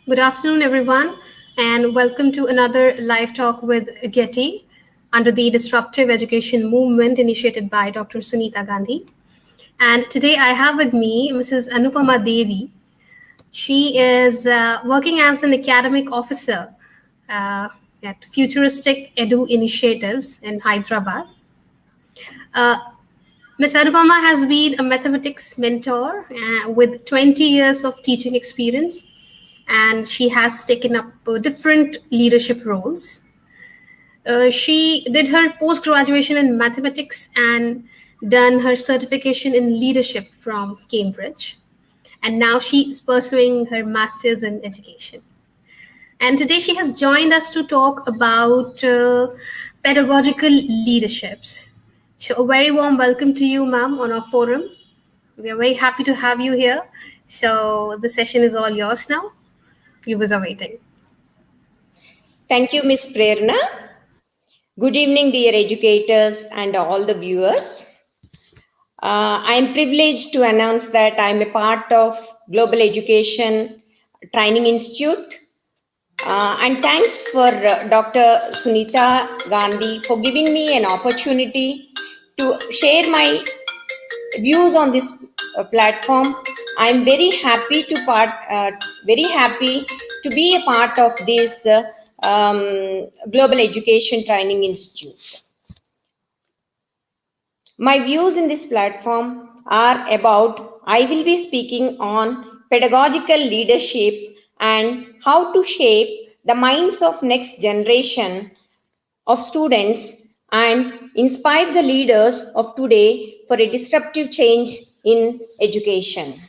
Good afternoon, everyone, and welcome to another live talk with GETI under the Disruptive Education Movement initiated by Dr. Sunita Gandhi. And today I have with me Mrs. Anupama Devi. She is working as an academic officer uh, at Futuristic Edu Initiatives in Hyderabad. Uh, Ms. Anupama has been a mathematics mentor with 20 years of teaching experience, and she has taken up different leadership roles. She did her post graduation in mathematics and done her certification in leadership from Cambridge. And now she is pursuing her master's in education. And today she has joined us to talk about pedagogical leaderships. So, a very warm welcome to you, ma'am, on our forum. We are very happy to have you here. So, the session is all yours now. Viewers are waiting. Thank you, Ms. Prerna. Good evening, dear educators and all the viewers. I am privileged to announce that I am a part of Global Education Training Institute. And thanks for Dr. Sunita Gandhi for giving me an opportunity to share my views on this platform. I am very happy to be a part of this Global Education Training Institute. My views in this platform are about, I will be speaking on pedagogical leadership and how to shape the minds of next generation of students and inspire the leaders of today for a disruptive change in education.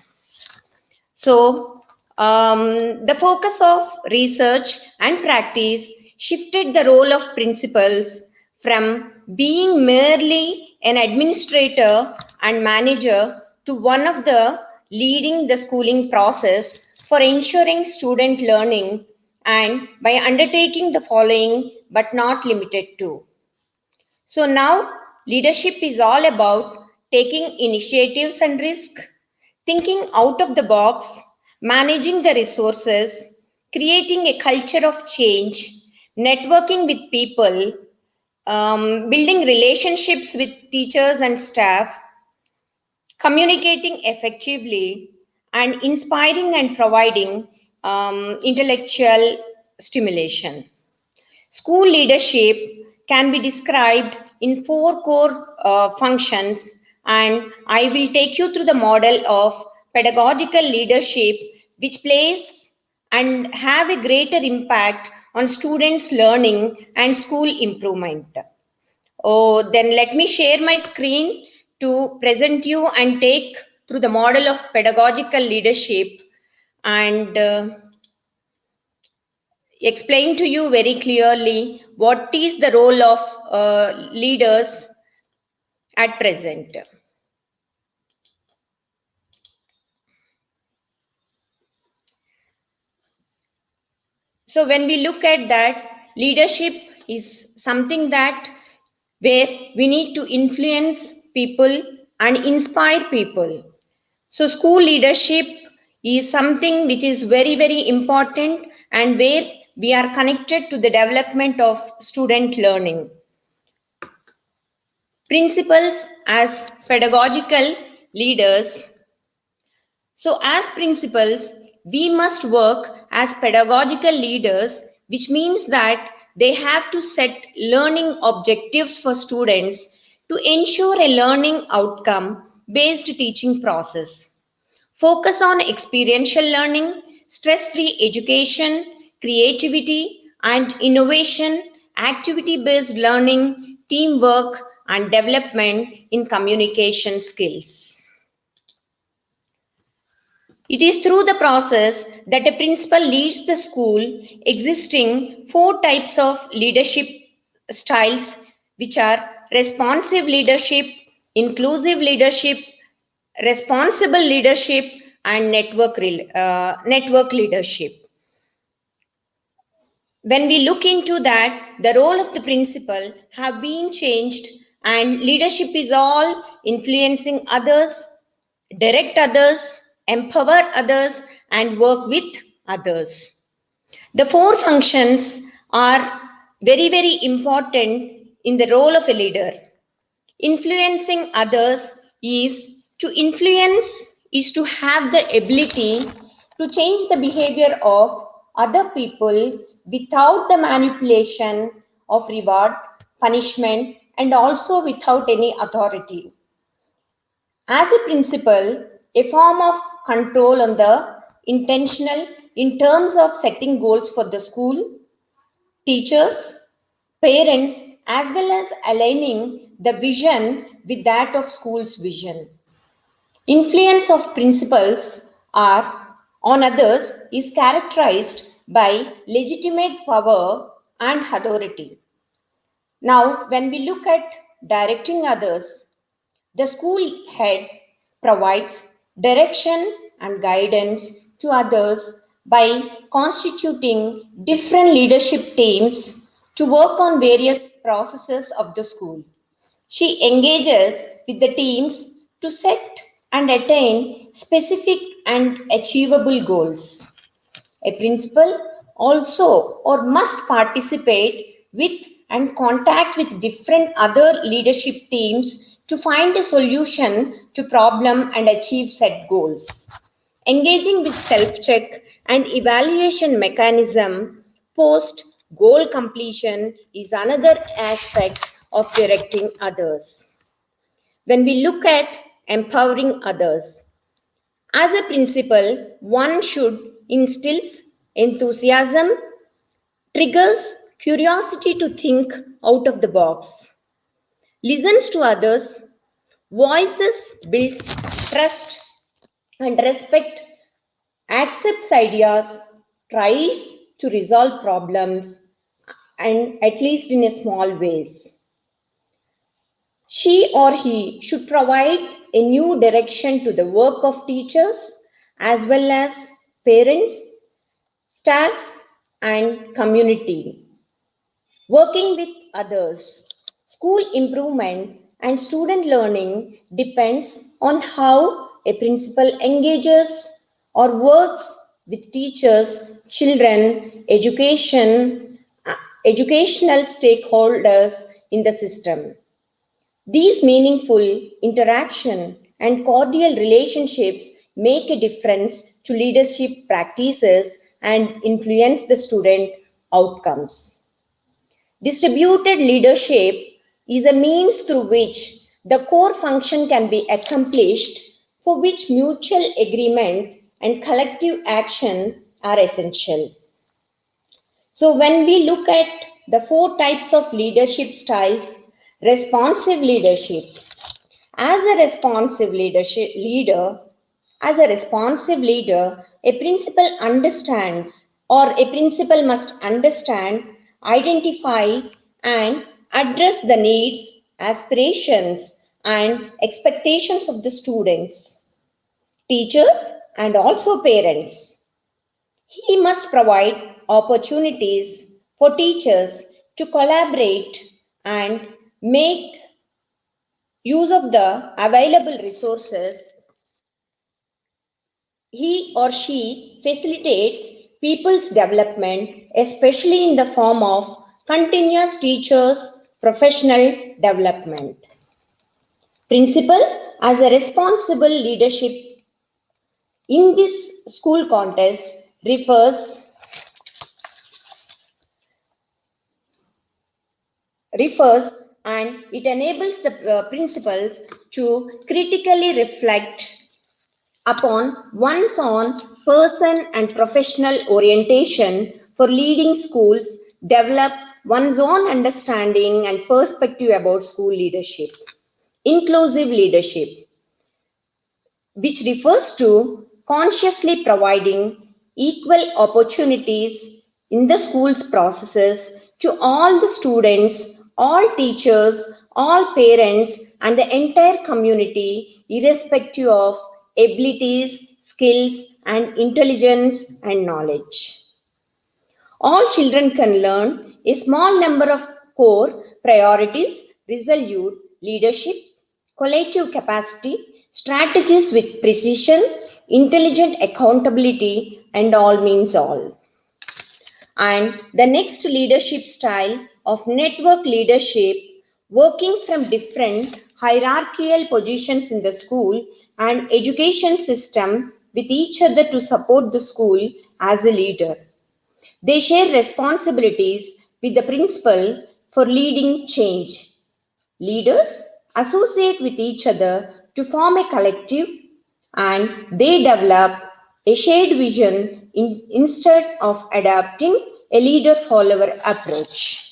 So, the focus of research and practice shifted the role of principals from being merely an administrator and manager to one of the leading the schooling process for ensuring student learning and by undertaking the following but not limited to. So now leadership is all about taking initiatives and risk, thinking out of the box, managing the resources, creating a culture of change, networking with people, building relationships with teachers and staff, communicating effectively, and inspiring and providing intellectual stimulation. School leadership can be described in four core functions, and I will take you through the model of pedagogical leadership, which plays and have a greater impact on students' learning and school improvement. Oh, then let me share my screen to present you and take through the model of pedagogical leadership and explain to you very clearly what is the role of leaders at present. So when we look at that, leadership is something that where we need to influence people and inspire people. So school leadership is something which is very, very important and where we are connected to the development of student learning. Principals as pedagogical leaders. So as principals, we must work as pedagogical leaders, which means that they have to set learning objectives for students to ensure a learning outcome based teaching process. Focus on experiential learning, stress-free education, creativity and innovation, activity-based learning, teamwork, and development in communication skills. It is through the process that a principal leads the school, existing four types of leadership styles, which are responsive leadership, inclusive leadership, responsible leadership, and network leadership. When we look into that, the role of the principal have been changed and leadership is all influencing others, direct others, empower others, and work with others. The four functions are very, very important in the role of a leader. Influencing others is to influence, is to have the ability to change the behavior of other people without the manipulation of reward, punishment, and also without any authority. As a principle, a form of control on the intentional in terms of setting goals for the school, teachers, parents, as well as aligning the vision with that of school's vision. Influence of principles are on others is characterized by legitimate power and authority. Now, when we look at directing others, the school head provides direction and guidance to others by constituting different leadership teams to work on various processes of the school. She engages with the teams to set and attain specific and achievable goals. A principal also or must participate with and contact with different other leadership teams to find a solution to problem and achieve set goals. Engaging with self-check and evaluation mechanism post goal completion is another aspect of directing others. When we look at empowering others, as a principal, one should instill enthusiasm, triggers curiosity to think out of the box, listens to others, voices builds trust and respect, accepts ideas, tries to resolve problems, and at least in a small ways. She or he should provide a new direction to the work of teachers as well as parents, staff, and community. Working with others. School improvement and student learning depends on how a principal engages or works with teachers, children, educational stakeholders in the system. These meaningful interaction and cordial relationships make a difference to leadership practices and influence the student outcomes. Distributed leadership is a means through which the core function can be accomplished, for which mutual agreement and collective action are essential. So, when we look at the four types of leadership styles, responsive leadership. As a responsive leader, a principal understands or a principal must understand, identify, and address the needs, aspirations, and expectations of the students, teachers, and also parents. He must provide opportunities for teachers to collaborate and make use of the available resources. He or she facilitates people's development, especially in the form of continuous teachers' professional development. Principal as a responsible leadership in this school context refers and it enables the principals to critically reflect upon one's own person and professional orientation for leading schools, develop one's own understanding and perspective about school leadership. Inclusive leadership, which refers to consciously providing equal opportunities in the school's processes to all the students, all teachers, all parents, and the entire community, irrespective of abilities, skills, and intelligence and knowledge. All children can learn a small number of core priorities, resolute leadership, collective capacity, strategies with precision, intelligent accountability, and all means all. And the next leadership style of network leadership, working from different hierarchical positions in the school and education system with each other to support the school as a leader. They share responsibilities with the principal for leading change. Leaders associate with each other to form a collective, and they develop a shared vision instead of adopting a leader follower approach.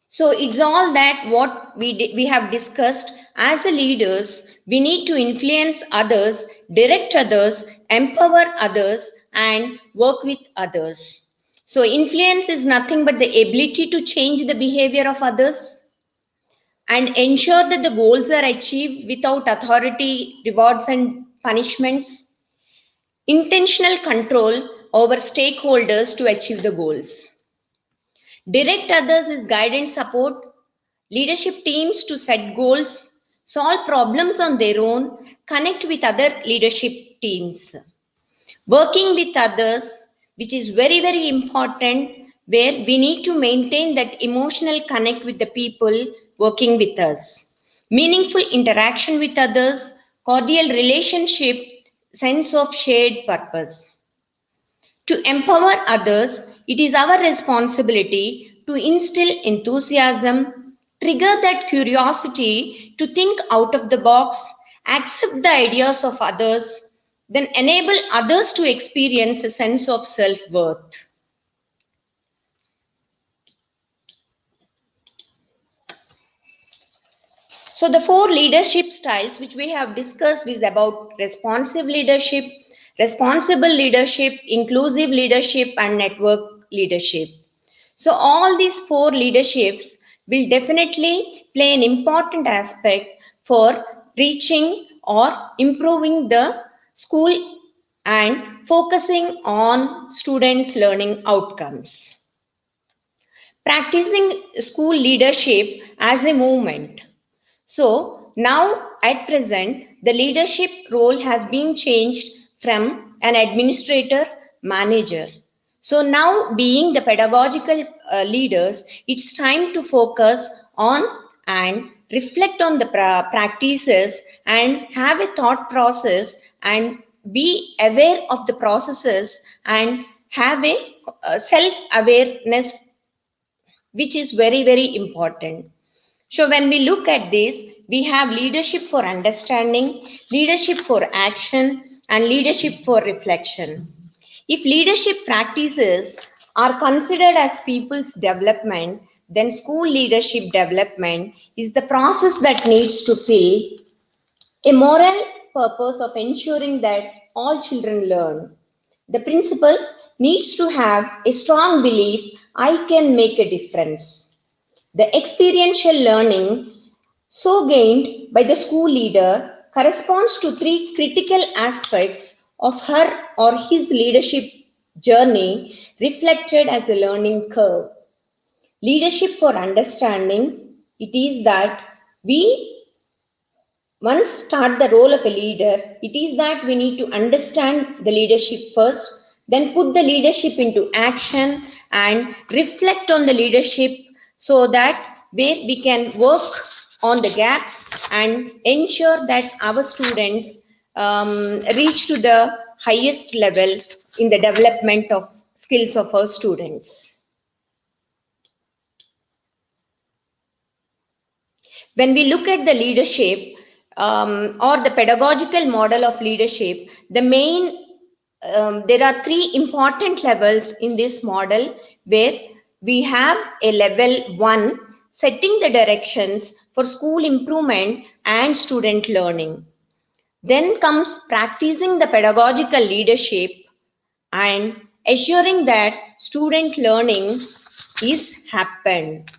So it's all that what we have discussed. As a leaders, we need to influence others, direct others, empower others, and work with others. So influence is nothing but the ability to change the behavior of others and ensure that the goals are achieved without authority, rewards, and punishments. Intentional control over stakeholders to achieve the goals. Direct others is guidance support, leadership teams to set goals, solve problems on their own, connect with other leadership teams. Working with others, which is very, very important, where we need to maintain that emotional connect with the people working with us. Meaningful interaction with others, cordial relationship, sense of shared purpose. To empower others, it is our responsibility to instill enthusiasm, trigger that curiosity to think out of the box, accept the ideas of others, then enable others to experience a sense of self-worth. So the four leadership styles which we have discussed is about responsive leadership, responsible leadership, inclusive leadership, and network leadership. So all these four leaderships will definitely play an important aspect for reaching or improving the school and focusing on students' learning outcomes. Practicing school leadership as a movement. So now at present, the leadership role has been changed from an administrator manager. So now being the pedagogical leaders, it's time to focus on and reflect on the practices and have a thought process and be aware of the processes and have a self-awareness, which is very, very important. So when we look at this, we have leadership for understanding, leadership for action, and leadership for reflection. If leadership practices are considered as people's development, then school leadership development is the process that needs to fill a moral purpose of ensuring that all children learn. The principal needs to have a strong belief I can make a difference. The experiential learning so gained by the school leader corresponds to three critical aspects of her or his leadership journey reflected as a learning curve. Leadership for understanding, it is that we once start the role of a leader, it is that we need to understand the leadership first, then put the leadership into action and reflect on the leadership so that where we can work on the gaps and ensure that our students reach to the highest level in the development of skills of our students. When we look at the leadership or the pedagogical model of leadership, there are three important levels in this model where we have a level 1, setting the directions for school improvement and student learning. Then comes practicing the pedagogical leadership and assuring that student learning is happened.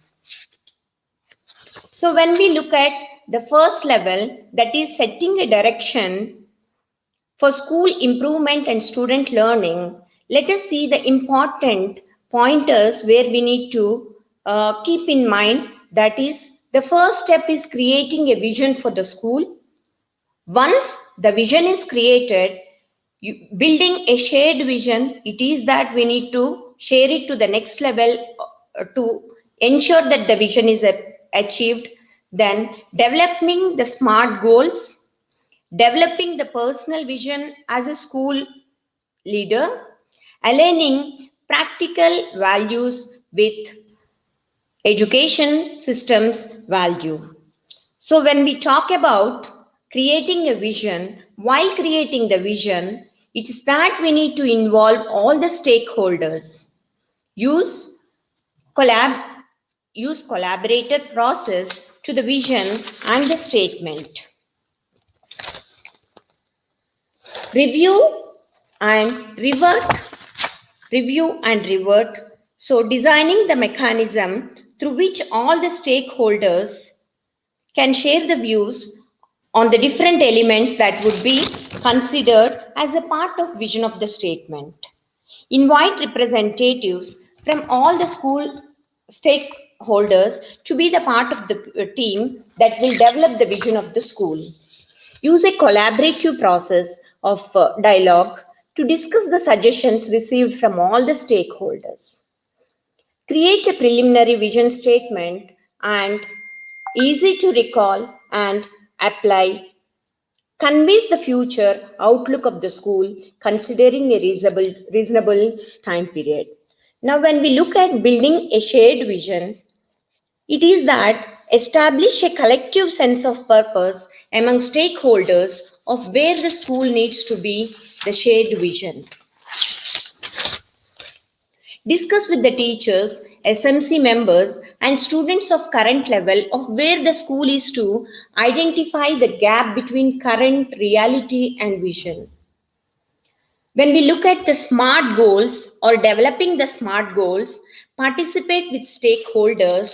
So when we look at the first level, that is setting a direction for school improvement and student learning, let us see the important pointers where we need to keep in mind. That is, the first step is creating a vision for the school. Once the vision is created, Building a shared vision, it is that we need to share it to the next level to ensure that the vision is achieved. Then developing the smart goals, developing the personal vision as a school leader, aligning practical values with education systems value. So when we talk about creating a vision, while creating the vision, it is that we need to involve all the stakeholders. Use collab use collaborated process to the vision and the statement. Review and revert. Review and revert. So designing the mechanism through which all the stakeholders can share the views on the different elements that would be considered as a part of vision of the statement. Invite representatives from all the school stakeholders to be the part of the team that will develop the vision of the school. Use a collaborative process of dialogue to discuss the suggestions received from all the stakeholders. Create a preliminary vision statement and easy to recall and apply. Conveys the future outlook of the school considering a reasonable time period. Now, when we look at building a shared vision, it is that establish a collective sense of purpose among stakeholders of where the school needs to be the shared vision. Discuss with the teachers, SMC members, and students of current level of where the school is to identify the gap between current reality and vision. When we look at the SMART goals or developing the SMART goals, participate with stakeholders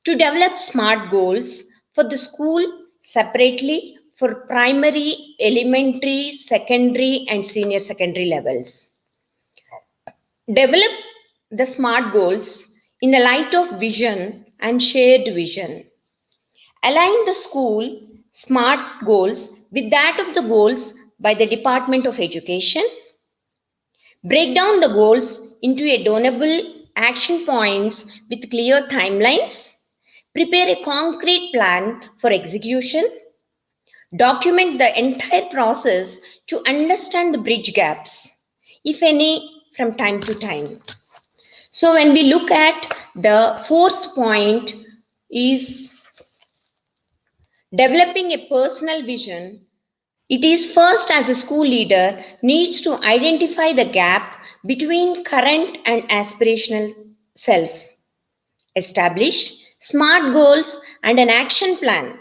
to develop SMART goals for the school separately for primary, elementary, secondary, and senior secondary levels. Develop the SMART goals in the light of vision and shared vision. Align the school SMART goals with that of the goals by the Department of Education. Break down the goals into a donable action points with clear timelines. Prepare a concrete plan for execution. Document the entire process to understand the bridge gaps, if any, from time to time. So when we look at the fourth point is developing a personal vision, it is first as a school leader needs to identify the gap between current and aspirational self. Establish SMART goals and an action plan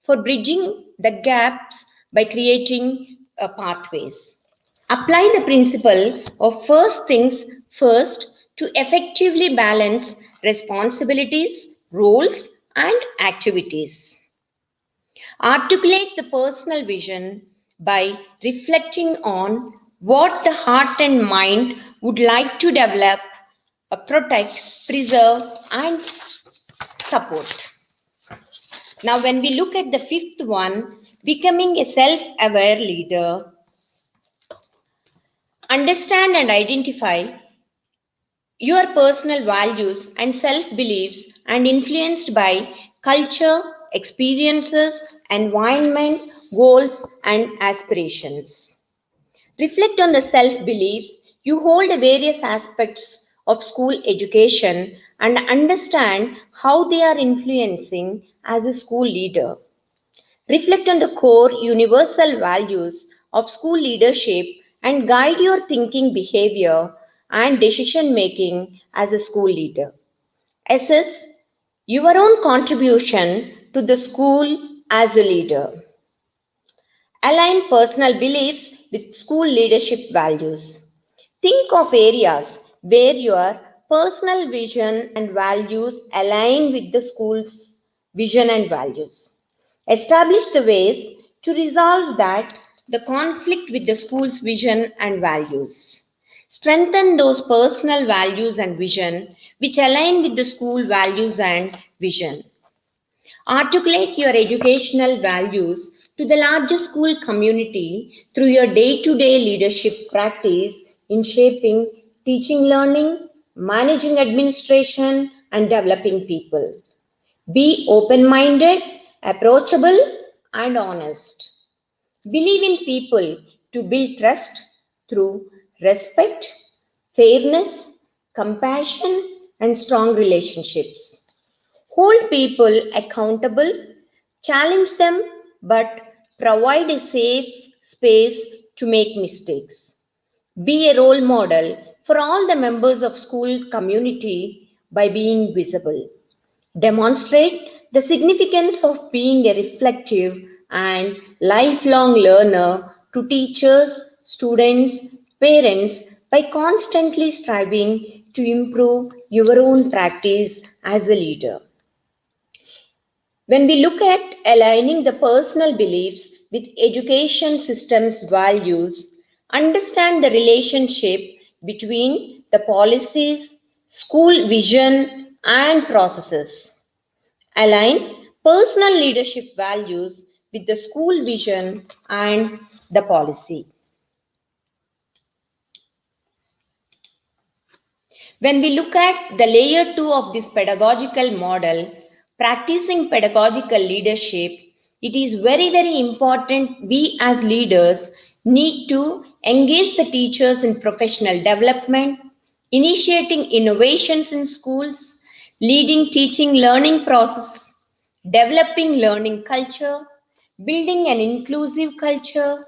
for bridging the gaps by creating pathways. Apply the principle of first things first to effectively balance responsibilities, roles, and activities. Articulate the personal vision by reflecting on what the heart and mind would like to develop, protect, preserve, and support. Now, when we look at the fifth one, becoming a self-aware leader, understand and identify your personal values and self-beliefs and influenced by culture, experiences, environment, goals, and aspirations. Reflect on the self-beliefs you hold various aspects of school education and understand how they are influencing as a school leader. Reflect on the core universal values of school leadership and guide your thinking, behavior, and decision making as a school leader. Assess your own contribution to the school as a leader. Align personal beliefs with school leadership values. Think of areas where your personal vision and values align with the school's vision and values. Establish the ways to resolve that the conflict with the school's vision and values. Strengthen those personal values and vision which align with the school values and vision. Articulate your educational values to the larger school community through your day-to-day leadership practice in shaping teaching learning, managing administration, and developing people. Be open-minded, approachable, and honest. Believe in people to build trust through respect, fairness, compassion, and strong relationships. Hold people accountable, challenge them, but provide a safe space to make mistakes. Be a role model for all the members of school community by being visible. Demonstrate the significance of being a reflective and lifelong learner to teachers, students, parents by constantly striving to improve your own practice as a leader. When we look at aligning the personal beliefs with education system's values, understand the relationship between the policies, school vision, and processes. Align personal leadership values with the school vision and the policy. When we look at the layer 2 of this pedagogical model, practicing pedagogical leadership, it is very important we as leaders need to engage the teachers in professional development, initiating innovations in schools, leading teaching learning process, developing learning culture, building an inclusive culture,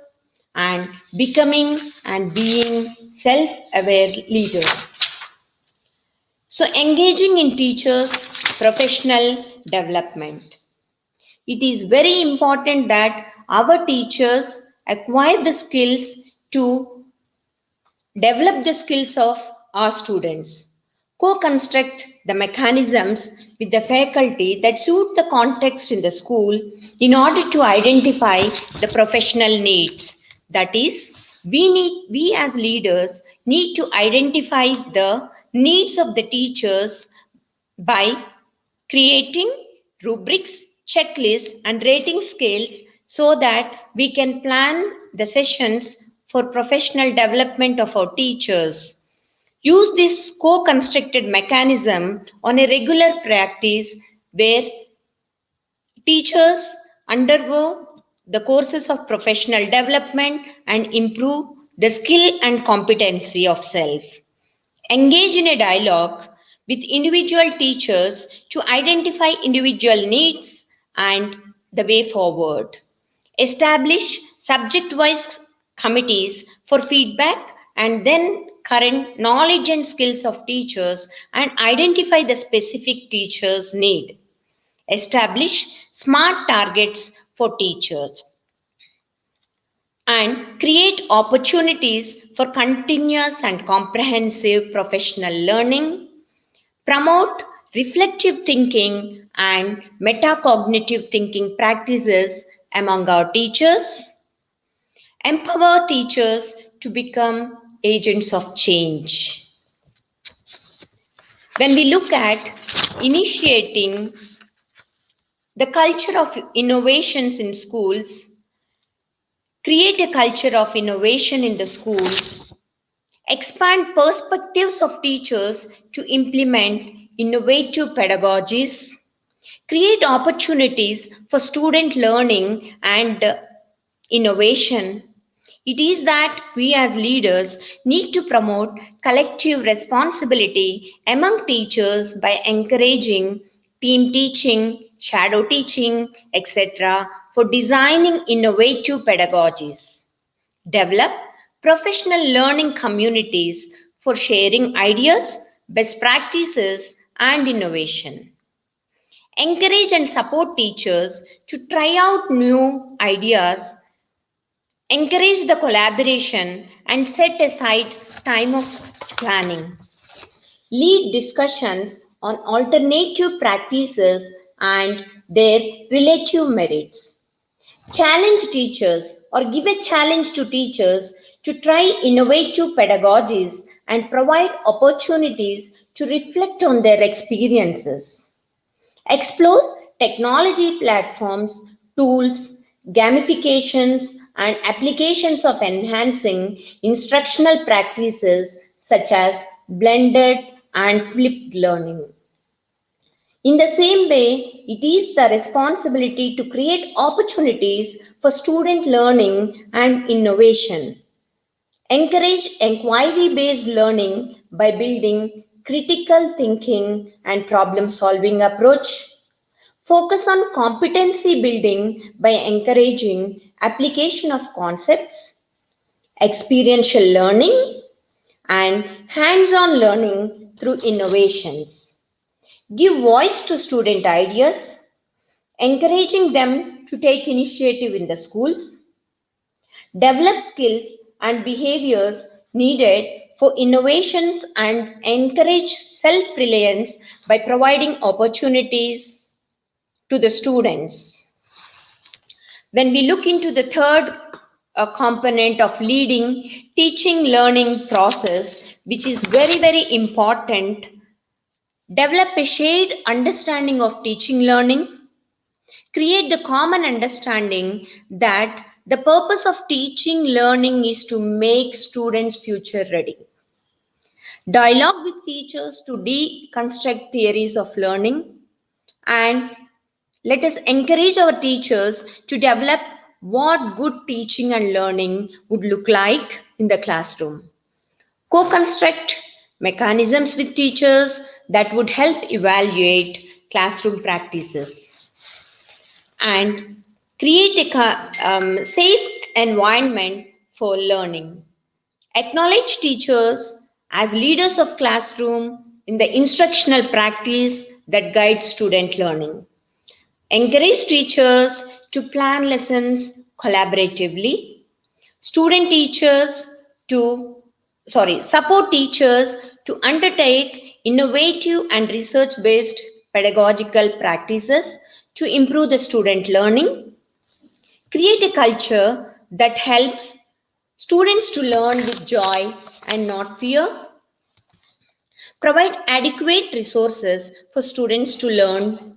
and becoming and being self-aware leader. So, engaging in teachers' professional development. It is very important that our teachers acquire the skills to develop the skills of our students. Co-construct the mechanisms with the faculty that suit the context in the school in order to identify the professional needs. That is, we as leaders need to identify the needs of the teachers by creating rubrics, checklists, and rating scales so that we can plan the sessions for professional development of our teachers. Use this co-constructed mechanism on a regular practice where teachers undergo the courses of professional development and improve the skill and competency of self. Engage in a dialogue with individual teachers to identify individual needs and the way forward. Establish subject-wise committees for feedback and then current knowledge and skills of teachers and identify the specific teacher's need. Establish smart targets for teachers and create opportunities for continuous and comprehensive professional learning, promote reflective thinking and metacognitive thinking practices among our teachers, empower teachers to become agents of change. When we look at initiating the culture of innovations in schools, create a culture of innovation in the school, expand perspectives of teachers to implement innovative pedagogies, create opportunities for student learning and innovation. It is that we as leaders need to promote collective responsibility among teachers by encouraging team teaching, shadow teaching, etc., for designing innovative pedagogies. Develop professional learning communities for sharing ideas, best practices, and innovation. Encourage and support teachers to try out new ideas, encourage the collaboration, and set aside time of planning. Lead discussions on alternative practices and their relative merits. Challenge teachers or give a challenge to teachers to try innovative pedagogies and provide opportunities to reflect on their experiences. Explore technology platforms, tools, gamifications, and applications of enhancing instructional practices such as blended and flipped learning. In the same way, it is the responsibility to create opportunities for student learning and innovation. Encourage inquiry based learning by building critical thinking and problem solving approach. Focus on competency building by encouraging application of concepts, experiential learning, and hands on learning through innovations. Give voice to student ideas, encouraging them to take initiative in the schools. Develop skills and behaviors needed for innovations and encourage self reliance by providing opportunities to the students. When we look into the third component of leading teaching learning process, which is very important, develop a shared understanding of teaching learning. Create the common understanding that the purpose of teaching learning is to make students future ready. Dialogue with teachers to deconstruct theories of learning, and let us encourage our teachers to develop what good teaching and learning would look like in the classroom. Co-construct mechanisms with teachers that would help evaluate classroom practices, and create a safe environment for learning. Acknowledge teachers as leaders of classroom in the instructional practice that guides student learning. Encourage teachers to plan lessons collaboratively. Student teachers to, support teachers to undertake innovative and research-based pedagogical practices to improve the student learning. Create a culture that helps students to learn with joy and not fear. Provide adequate resources for students to learn.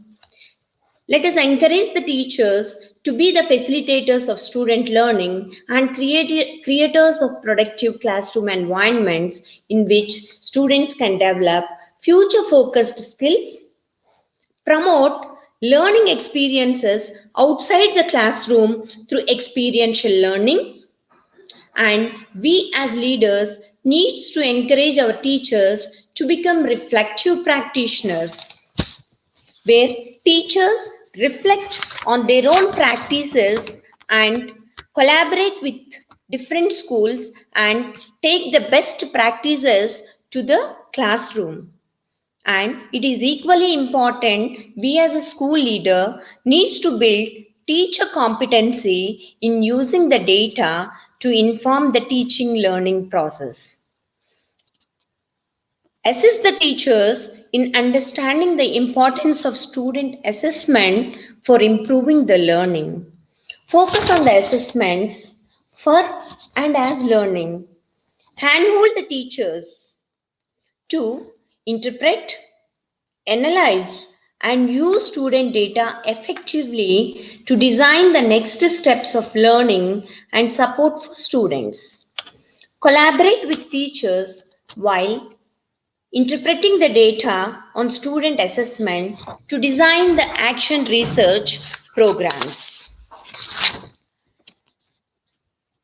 Let us encourage the teachers to be the facilitators of student learning and creators of productive classroom environments in which students can develop future focused skills. Promote learning experiences outside the classroom through experiential learning. And we as leaders needs to encourage our teachers to become reflective practitioners, where teachers reflect on their own practices and collaborate with different schools and take the best practices to the classroom. And it is equally important, we as a school leader needs to build teacher competency in using the data to inform the teaching learning process. Assist the teachers in understanding the importance of student assessment for improving the learning. Focus on the assessments for and as learning. Handhold the teachers to interpret, analyze, and use student data effectively to design the next steps of learning and support for students. Collaborate with teachers while interpreting the data on student assessment to design the action research programs.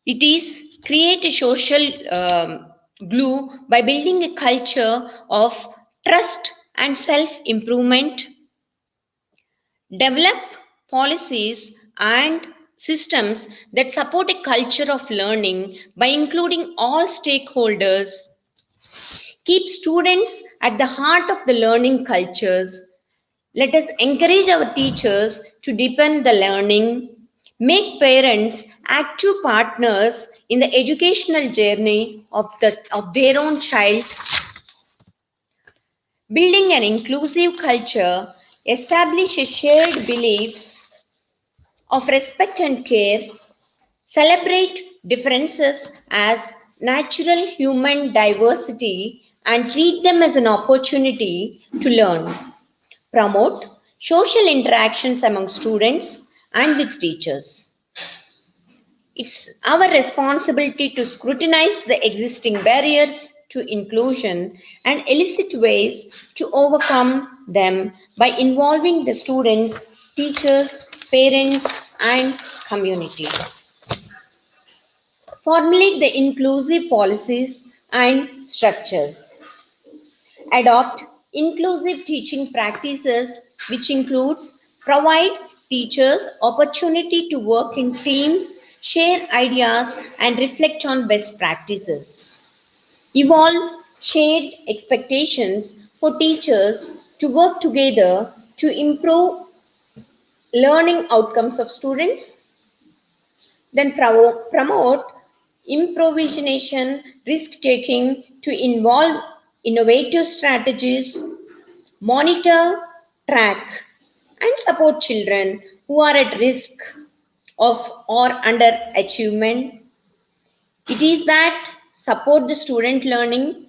It is create a social glue by building a culture of trust and self-improvement. Develop policies and systems that support a culture of learning by including all stakeholders. Keep students at the heart of the learning cultures. Let us encourage our teachers to deepen the learning, make parents active partners in the educational journey of their own child. Building an inclusive culture, establish a shared beliefs of respect and care, celebrate differences as natural human diversity and treat them as an opportunity to learn. Promote social interactions among students and with teachers. It's our responsibility to scrutinize the existing barriers to inclusion and elicit ways to overcome them by involving the students, teachers, parents, and community. Formulate the inclusive policies and structures. Adopt inclusive teaching practices, which includes provide teachers opportunity to work in teams, share ideas, and reflect on best practices. Evolve shared expectations for teachers to work together to improve learning outcomes of students. Then promote improvisation, risk taking to involve innovative strategies, monitor, track, and support children who are at risk of or underachievement. It is that support the student learning,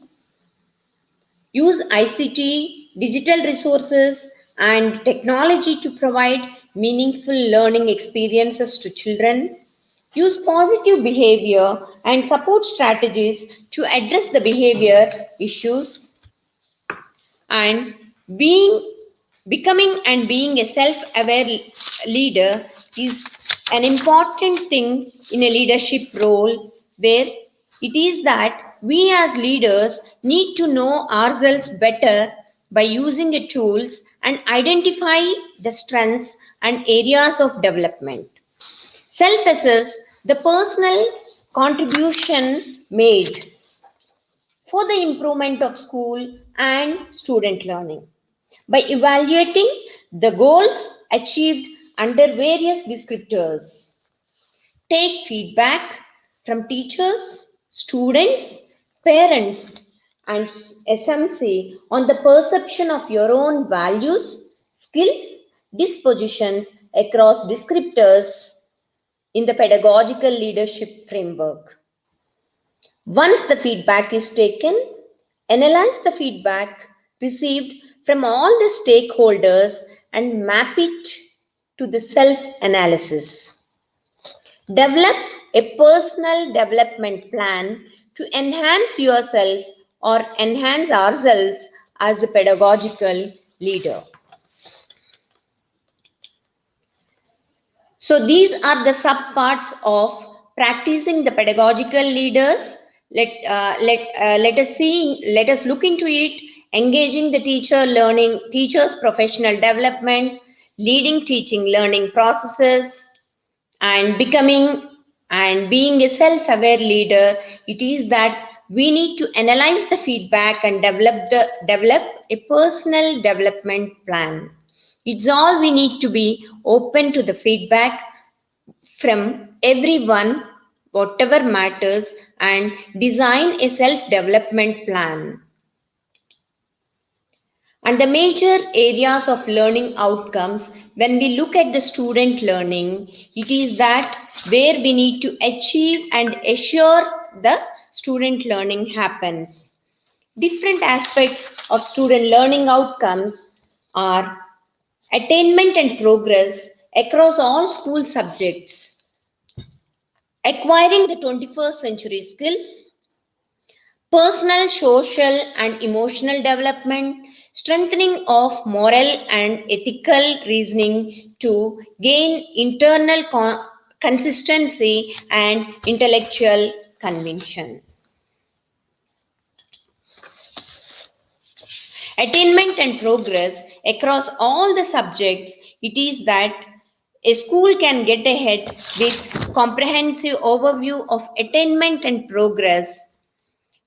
use ICT, digital resources, and technology to provide meaningful learning experiences to children. Use positive behavior and support strategies to address the behavior issues. And being becoming and being a self-aware leader is an important thing in a leadership role, where it is that we as leaders need to know ourselves better by using the tools and identify the strengths and areas of development. Self assess the personal contribution made for the improvement of school and student learning by evaluating the goals achieved under various descriptors. Take feedback from teachers, students, parents, and SMC on the perception of your own values, skills, dispositions across descriptors in the pedagogical leadership framework. Once the feedback is taken, analyze the feedback received from all the stakeholders and map it to the self analysis. Develop a personal development plan to enhance yourself or enhance ourselves as a pedagogical leader. So these are the subparts of practicing the pedagogical leaders. Let us look into it. Engaging the teacher, learning teachers' professional development, leading teaching learning processes, and becoming and being a self-aware leader. It is that we need to analyze the feedback and develop a personal development plan. It's all we need to be open to the feedback from everyone, whatever matters, and design a self-development plan. And the major areas of learning outcomes, when we look at the student learning, it is that where we need to achieve and assure the student learning happens. Different aspects of student learning outcomes are attainment and progress across all school subjects, acquiring the 21st century skills, personal, social, and emotional development, strengthening of moral and ethical reasoning to gain internal consistency and intellectual conviction. Attainment and progress across all the subjects, it is that a school can get ahead with comprehensive overview of attainment and progress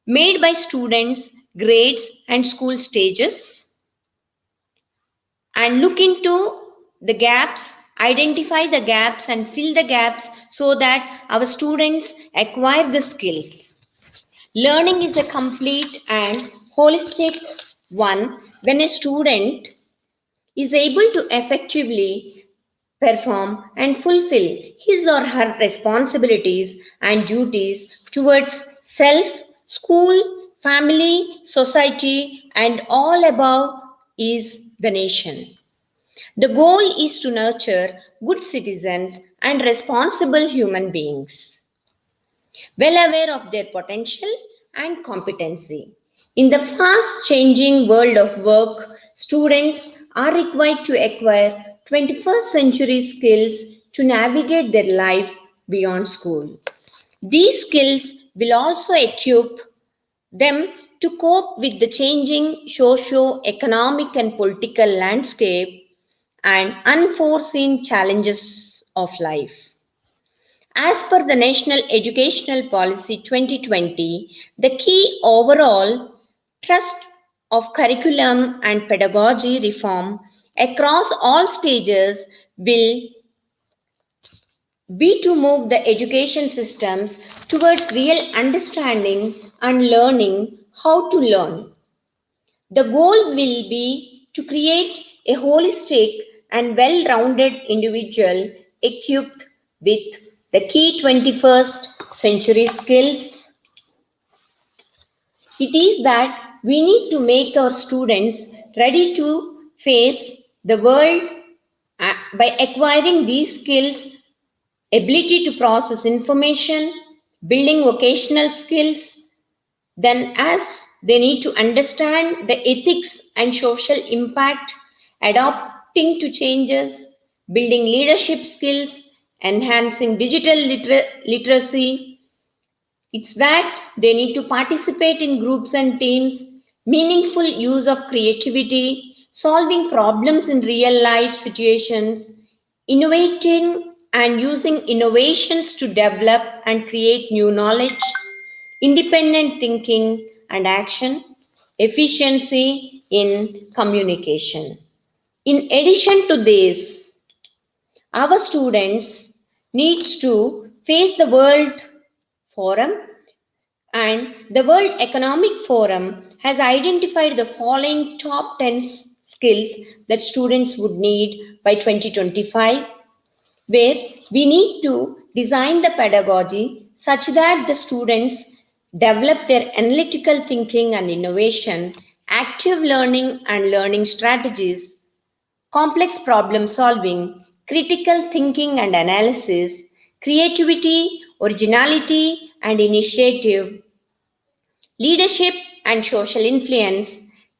made by students, grades, and school stages, and look into the gaps, identify the gaps, and fill the gaps so that our students acquire the skills. Learning is a complete and holistic one when a student is able to effectively perform and fulfill his or her responsibilities and duties towards self, school, family, society, and all above is the nation. The goal is to nurture good citizens and responsible human beings, well aware of their potential and competency. In the fast changing world of work, students are required to acquire 21st century skills to navigate their life beyond school. These skills will also equip them to cope with the changing socio-economic and political landscape and unforeseen challenges of life. As per the National Educational Policy 2020, the key overall thrust of curriculum and pedagogy reform across all stages will be to move the education systems towards real understanding and learning how to learn. The goal will be to create a holistic and well rounded individual equipped with the key 21st century skills. It is that we need to make our students ready to face the world by acquiring these skills, ability to process information, building vocational skills, then as they need to understand the ethics and social impact, adapting to changes, building leadership skills, enhancing digital literacy. It's that they need to participate in groups and teams, meaningful use of creativity, solving problems in real life situations, innovating and using innovations to develop and create new knowledge, independent thinking and action, efficiency in communication. In addition to this, our students needs to face the World Forum, and the World Economic Forum has identified the following top 10 skills that students would need by 2025, where we need to design the pedagogy such that the students develop their analytical thinking and innovation, active learning and learning strategies, complex problem solving, critical thinking and analysis, creativity, originality and initiative, leadership and social influence,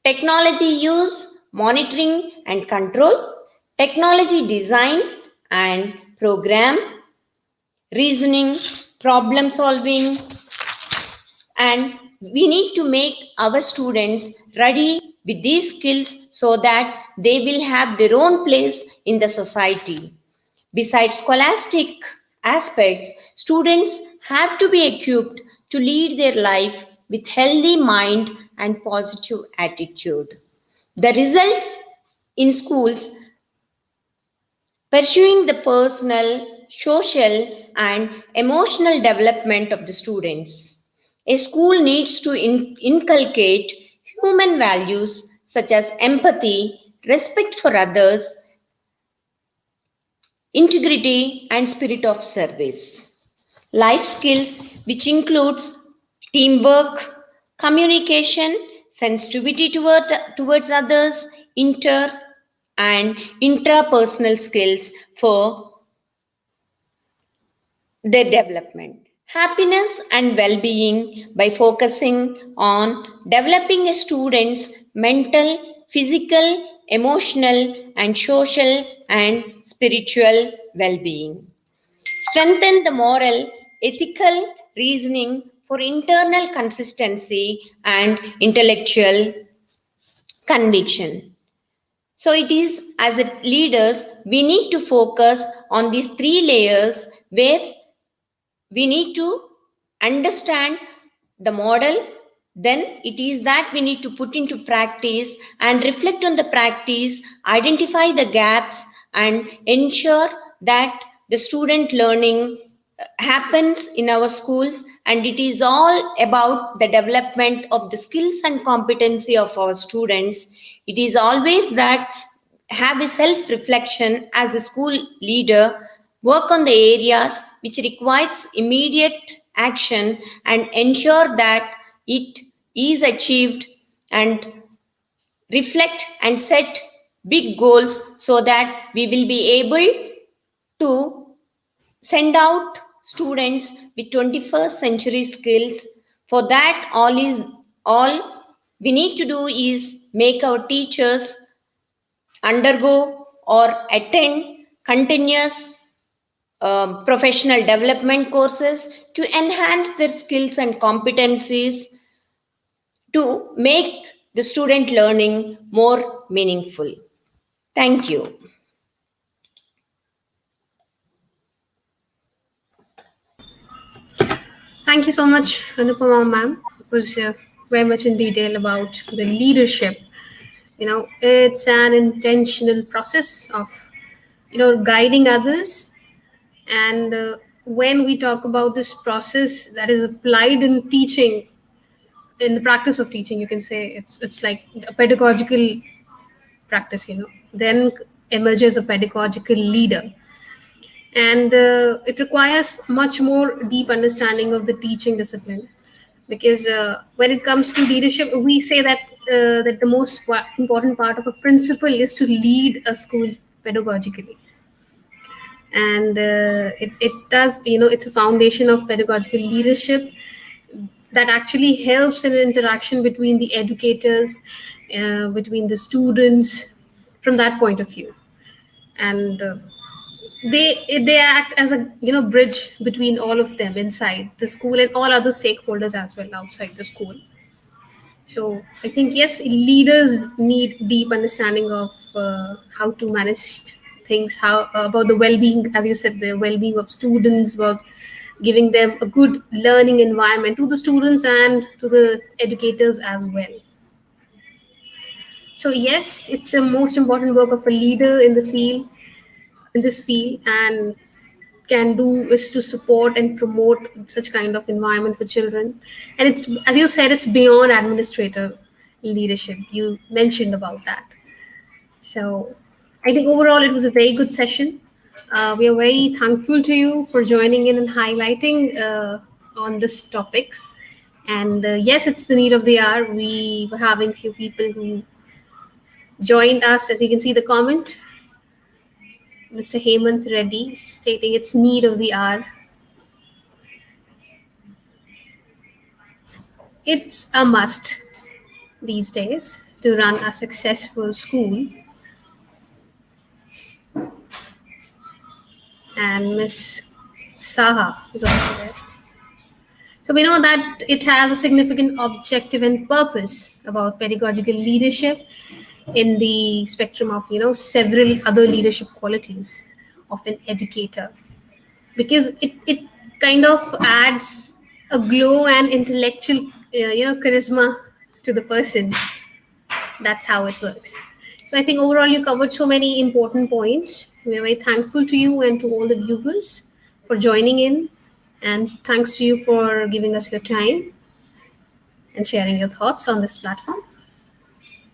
technology use, monitoring and control, technology design and program, reasoning, problem solving, and we need to make our students ready with these skills so that they will have their own place in the society. Besides scholastic aspects, students have to be equipped to lead their life with healthy mind and positive attitude. The results in schools pursuing the personal, social, and emotional development of the students. A school needs to inculcate human values such as empathy, respect for others, integrity, and spirit of service. Life skills, which includes teamwork, communication, sensitivity towards others, and intrapersonal skills for their development. Happiness and well being by focusing on developing a student's mental, physical, emotional, and social and spiritual well being. Strengthen the moral, ethical reasoning for internal consistency and intellectual conviction. So it is as a leaders, we need to focus on these three layers where we need to understand the model, then it is that we need to put into practice and reflect on the practice, identify the gaps and ensure that the student learning happens in our schools, and it is all about the development of the skills and competency of our students. It is always that have a self reflection as a school leader, work on the areas which requires immediate action and ensure that it is achieved, and reflect and set big goals so that we will be able to send out students with 21st century skills. For that, all we need to do is make our teachers undergo or attend continuous professional development courses to enhance their skills and competencies to make the student learning more meaningful. Thank you. Thank you so much, Anupama ma'am. It was very much in detail about the leadership. It's an intentional process of, guiding others. And when we talk about this process that is applied in teaching, in the practice of teaching, you can say it's like a pedagogical practice. Then emerges a pedagogical leader, and it requires much more deep understanding of the teaching discipline, because when it comes to leadership, we say that the most important part of a principal is to lead a school pedagogically. And it does, it's a foundation of pedagogical leadership that actually helps in interaction between the educators, between the students, from that point of view. And they act as a bridge between all of them inside the school and all other stakeholders as well outside the school. So I think, yes, leaders need deep understanding of how to manage things, how about the well-being, as you said, the well-being of students, about giving them a good learning environment to the students and to the educators as well. So yes, it's the most important work of a leader in this field, and can do is to support and promote such kind of environment for children. And it's, as you said, it's beyond administrative leadership. You mentioned about that. So I think overall it was a very good session. We are very thankful to you for joining in and highlighting on this topic. And yes, it's the need of the hour. We were having few people who joined us. As you can see the comment, Mr. Hemant Reddy stating it's need of the hour. It's a must these days to run a successful school. And Miss Saha is also there. So we know that it has a significant objective and purpose about pedagogical leadership in the spectrum of several other leadership qualities of an educator, because it kind of adds a glow and intellectual charisma to the person. That's how it works. So I think overall you covered so many important points. We're very thankful to you and to all the viewers for joining in. And thanks to you for giving us your time and sharing your thoughts on this platform.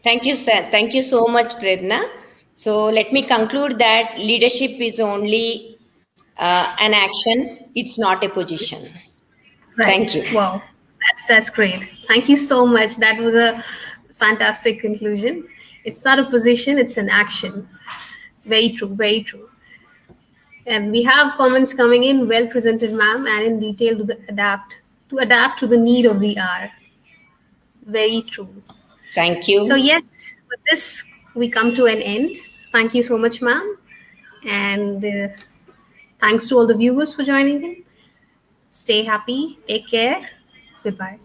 Thank you, sir. Thank you so much, Prerna. So let me conclude that leadership is only an action, it's not a position. Right. Thank you. Wow. That's great. Thank you so much. That was a fantastic conclusion. It's not a position, it's an action. Very true, very true. And we have comments coming in, well presented, ma'am, and in detail to adapt to the need of the hour. Very true. Thank So you. yes, with this we come to an end. Thank you so much, ma'am, and thanks to all the viewers for joining in. Stay happy, take care, goodbye.